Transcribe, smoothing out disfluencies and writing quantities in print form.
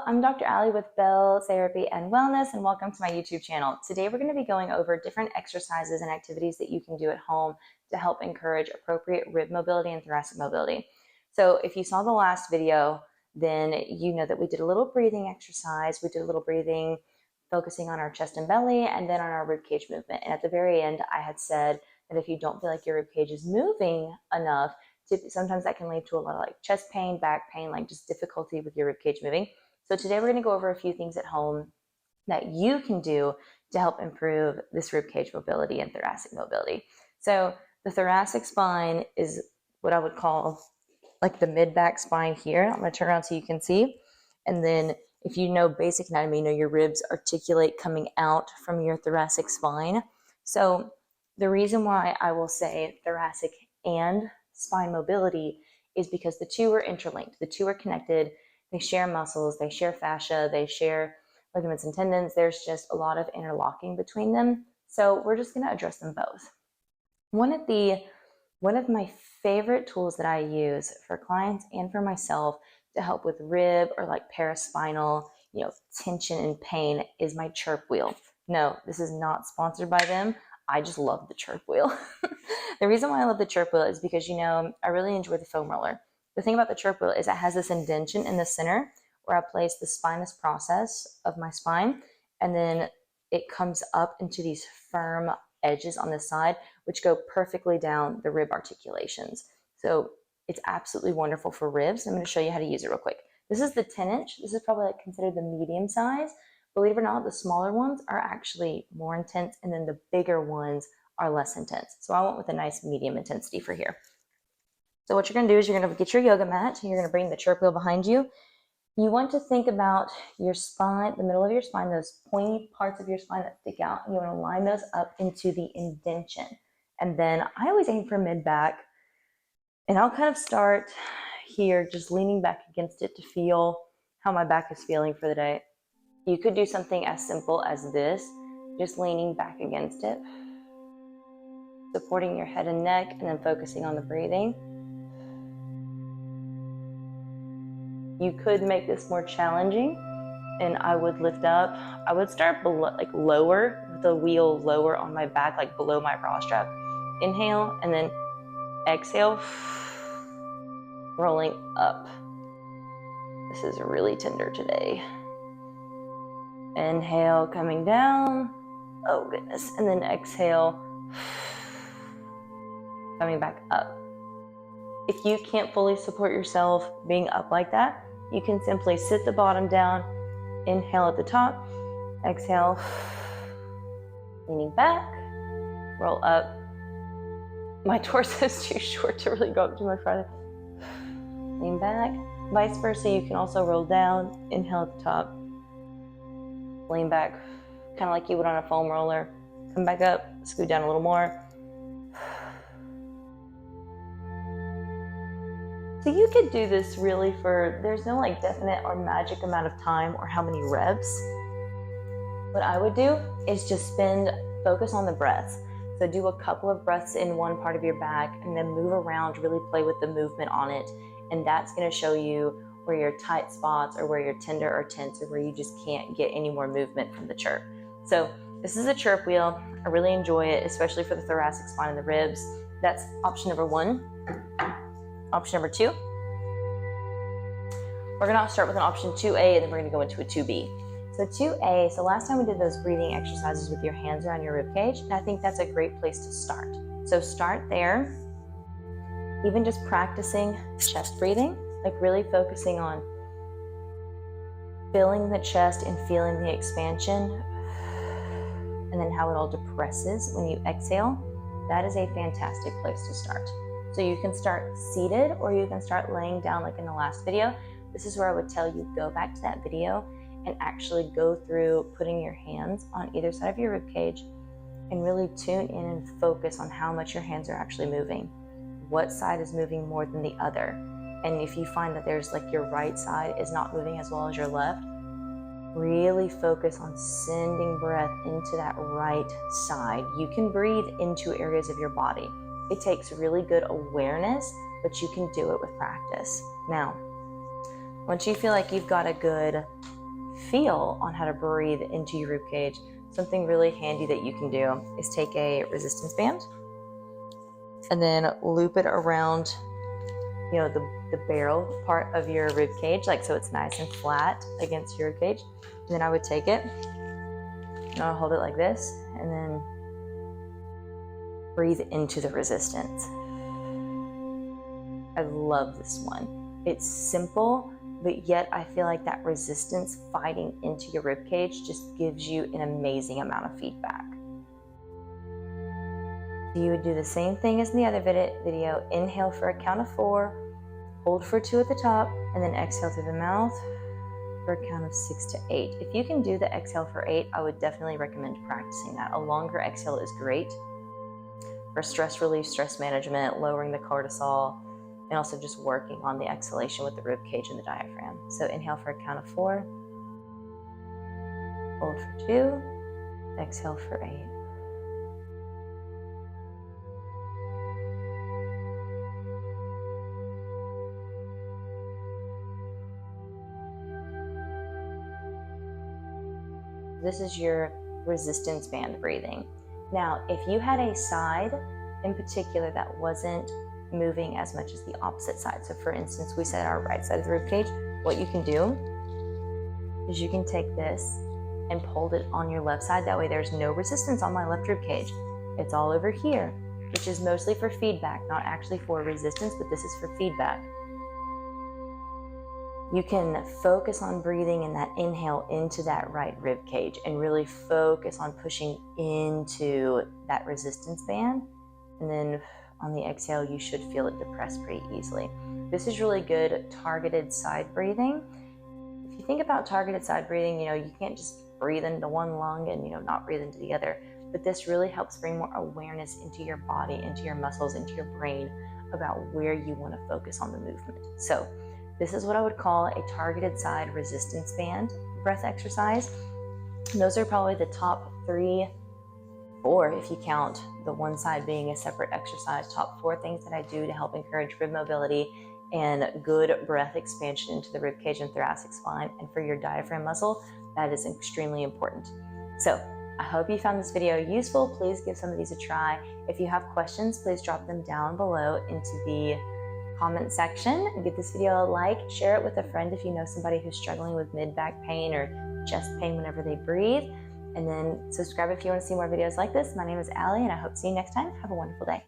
I'm Dr. Ali with Bell Therapy and Wellness, and welcome to my YouTube channel. Today we're going to be going over different exercises and activities that you can do at home to help encourage appropriate rib mobility and thoracic mobility. So if you saw the last video, then you know that we did a little breathing exercise. We did a little breathing focusing on our chest and belly and then on our rib cage movement. And at the very end, I had said that if you don't feel like your rib cage is moving enough, sometimes that can lead to a lot of like chest pain, back pain, like just difficulty with your rib cage moving. So today we're going to go over a few things at home that you can do to help improve this rib cage mobility and thoracic mobility. So the thoracic spine is what I would call like the mid-back spine here. I'm going to turn around so you can see. And then if you know basic anatomy, you know your ribs articulate coming out from your thoracic spine. So the reason why I will say thoracic and spine mobility is because the two are interlinked. The two are connected. They share muscles, they share fascia, they share ligaments and tendons. There's just a lot of interlocking between them. So we're just going to address them both. One of my favorite tools that I use for clients and for myself to help with rib or like paraspinal, tension and pain is my Chirp Wheel. No, this is not sponsored by them. I just love the Chirp Wheel. The reason why I love the Chirp Wheel is because, I really enjoy the foam roller. The thing about the Chirp Wheel is it has this indentation in the center where I place the spinous process of my spine, and then it comes up into these firm edges on the side, which go perfectly down the rib articulations. So it's absolutely wonderful for ribs. I'm going to show you how to use it real quick. This is the 10-inch. This is probably considered the medium size. Believe it or not, the smaller ones are actually more intense, and then the bigger ones are less intense. So I went with a nice medium intensity for here. So what you're going to do is you're going to get your yoga mat, and you're going to bring the Chirp Wheel behind you. You want to think about your spine, the middle of your spine, those pointy parts of your spine that stick out, and you want to line those up into the indentation. And then I always aim for mid-back, and I'll kind of start here, just leaning back against it to feel how my back is feeling for the day. You could do something as simple as this, just leaning back against it, supporting your head and neck, and then focusing on the breathing. You could make this more challenging, and I would lift up. I would start below, like lower, with the wheel lower on my back, like below my bra strap. Inhale, and then exhale, rolling up. This is really tender today. Inhale, coming down. Oh goodness. And then exhale, coming back up. If you can't fully support yourself being up like that, you can simply sit the bottom down, inhale at the top, exhale, leaning back, roll up. My torso is too short to really go up too much farther. Lean back. Vice versa, you can also roll down, inhale at the top, lean back, kind of like you would on a foam roller. Come back up, scoot down a little more. So you could do this really there's no like definite or magic amount of time or how many reps. What I would do is just focus on the breaths. So do a couple of breaths in one part of your back and then move around, really play with the movement on it. And that's going to show you where your tight spots or where you're tender or tense or where you just can't get any more movement from the chirp. So this is a Chirp Wheel. I really enjoy it, especially for the thoracic spine and the ribs. That's option number 1. Option number 2. We're going to start with an option 2A, and then we're going to go into a 2B. So 2A, so last time we did those breathing exercises with your hands around your rib cage, and I think that's a great place to start. So start there. Even just practicing chest breathing, like really focusing on filling the chest and feeling the expansion, and then how it all depresses when you exhale. That is a fantastic place to start. So you can start seated or you can start laying down like in the last video. This is where I would tell you go back to that video and actually go through putting your hands on either side of your rib cage and really tune in and focus on how much your hands are actually moving. What side is moving more than the other? And if you find that there's like your right side is not moving as well as your left, really focus on sending breath into that right side. You can breathe into areas of your body. It takes really good awareness, but you can do it with practice. Now, once you feel like you've got a good feel on how to breathe into your rib cage, something really handy that you can do is take a resistance band and then loop it around, the barrel part of your rib cage, like so it's nice and flat against your rib cage. And then I would take it and I'll hold it like this and then breathe into the resistance. I love this one. It's simple, but yet I feel like that resistance fighting into your rib cage just gives you an amazing amount of feedback. You would do the same thing as in the other video. Inhale for a count of 4, hold for 2 at the top, and then exhale through the mouth for a count of 6 to 8. If you can do the exhale for 8, I would definitely recommend practicing that. A longer exhale is great for stress relief, stress management, lowering the cortisol, and also just working on the exhalation with the rib cage and the diaphragm. So inhale for a count of 4, hold for 2, exhale for 8. This is your resistance band breathing. Now, if you had a side in particular that wasn't moving as much as the opposite side, so for instance, we said our right side of the rib cage, what you can do is you can take this and hold it on your left side. That way there's no resistance on my left rib cage. It's all over here, which is mostly for feedback, not actually for resistance, but this is for feedback. You can focus on breathing in that inhale into that right rib cage and really focus on pushing into that resistance band. And then on the exhale, you should feel it depress pretty easily. This is really good targeted side breathing. If you think about targeted side breathing, you can't just breathe into one lung and, not breathe into the other. But this really helps bring more awareness into your body, into your muscles, into your brain about where you want to focus on the movement. So this is what I would call a targeted side resistance band breath exercise. And those are probably the top 3, 4, if you count the one side being a separate exercise, top 4 things that I do to help encourage rib mobility and good breath expansion into the rib cage and thoracic spine. And for your diaphragm muscle, that is extremely important. So I hope you found this video useful. Please give some of these a try. If you have questions, please drop them down below into the comment section. Give this video a like, share it with a friend if you know somebody who's struggling with mid-back pain or chest pain whenever they breathe. And then subscribe if you want to see more videos like this. My name is Allie, and I hope to see you next time. Have a wonderful day.